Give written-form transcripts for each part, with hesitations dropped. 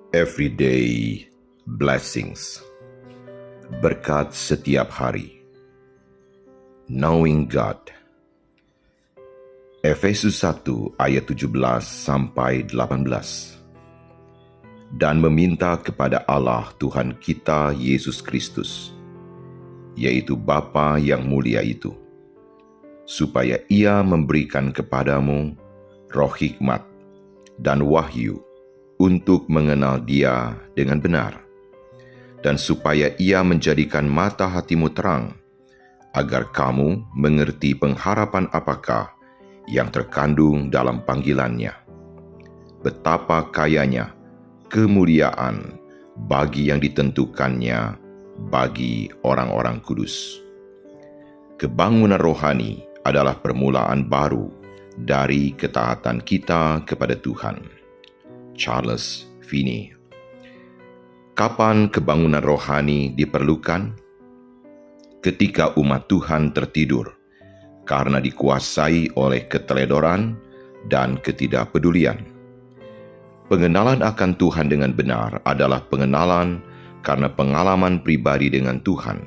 Everyday blessings, berkat setiap hari. Knowing God. Efesus 1 ayat 17 sampai 18. Dan meminta kepada Allah Tuhan kita Yesus Kristus, yaitu Bapa yang mulia itu, supaya Ia memberikan kepadamu roh hikmat dan wahyu untuk mengenal Dia dengan benar, dan supaya Ia menjadikan mata hatimu terang, agar kamu mengerti pengharapan apakah yang terkandung dalam panggilannya, betapa kayanya kemuliaan bagi yang ditentukannya bagi orang-orang kudus. Kebangunan rohani adalah permulaan baru dari ketaatan kita kepada Tuhan. Charles Finney. Kapan kebangunan rohani diperlukan? Ketika umat Tuhan tertidur karena dikuasai oleh keteledoran dan ketidakpedulian. Pengenalan akan Tuhan dengan benar adalah pengenalan karena pengalaman pribadi dengan Tuhan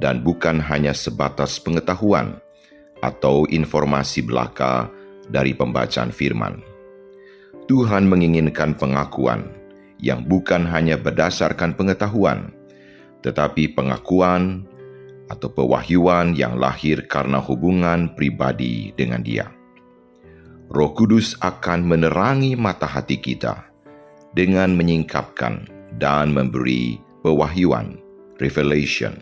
dan bukan hanya sebatas pengetahuan atau informasi belaka dari pembacaan firman. Tuhan menginginkan pengakuan yang bukan hanya berdasarkan pengetahuan, tetapi pengakuan atau pewahyuan yang lahir karena hubungan pribadi dengan Dia. Roh Kudus akan menerangi mata hati kita dengan menyingkapkan dan memberi pewahyuan, revelation,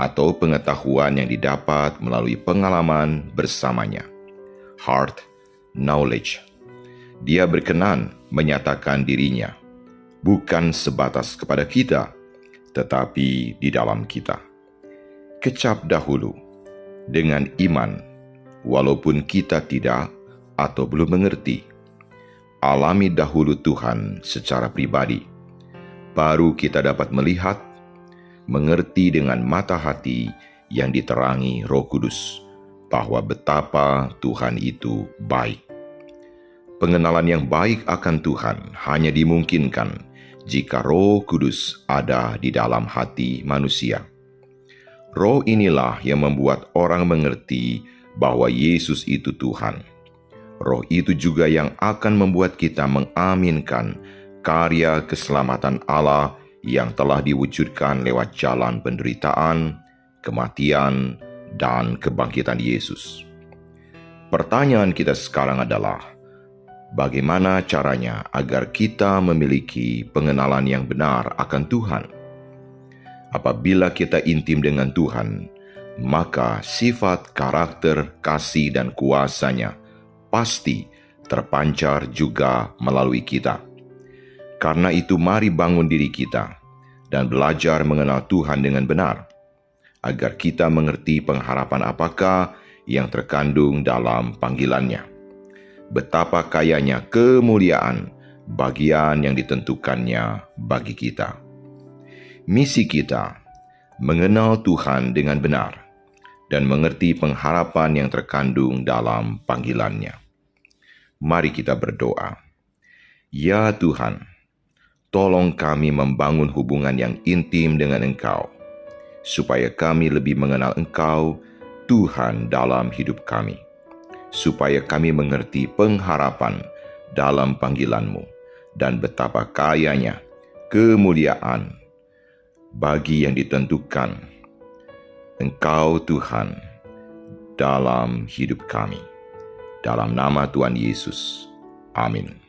atau pengetahuan yang didapat melalui pengalaman bersamanya, heart knowledge. Dia berkenan menyatakan dirinya, bukan sebatas kepada kita, tetapi di dalam kita. Kecap dahulu dengan iman, walaupun kita tidak atau belum mengerti. Alami dahulu Tuhan secara pribadi, baru kita dapat melihat, mengerti dengan mata hati yang diterangi Roh Kudus, bahwa betapa Tuhan itu baik. Pengenalan yang baik akan Tuhan hanya dimungkinkan jika Roh Kudus ada di dalam hati manusia. Roh inilah yang membuat orang mengerti bahwa Yesus itu Tuhan. Roh itu juga yang akan membuat kita mengaminkan karya keselamatan Allah yang telah diwujudkan lewat jalan penderitaan, kematian, dan kebangkitan Yesus. Pertanyaan kita sekarang adalah, bagaimana caranya agar kita memiliki pengenalan yang benar akan Tuhan? Apabila kita intim dengan Tuhan, maka sifat, karakter, kasih, dan kuasa-Nya pasti terpancar juga melalui kita. Karena itu mari bangun diri kita dan belajar mengenal Tuhan dengan benar, agar kita mengerti pengharapan apakah yang terkandung dalam panggilannya. Betapa kayanya kemuliaan bagian yang ditentukannya bagi kita. Misi kita, mengenal Tuhan dengan benar dan mengerti pengharapan yang terkandung dalam panggilannya. Mari kita berdoa. Ya Tuhan, tolong kami membangun hubungan yang intim dengan Engkau, supaya kami lebih mengenal Engkau, Tuhan dalam hidup kami. Supaya kami mengerti pengharapan dalam panggilan-Mu, dan betapa kayanya kemuliaan bagi yang ditentukan Engkau Tuhan dalam hidup kami. Dalam nama Tuhan Yesus. Amin.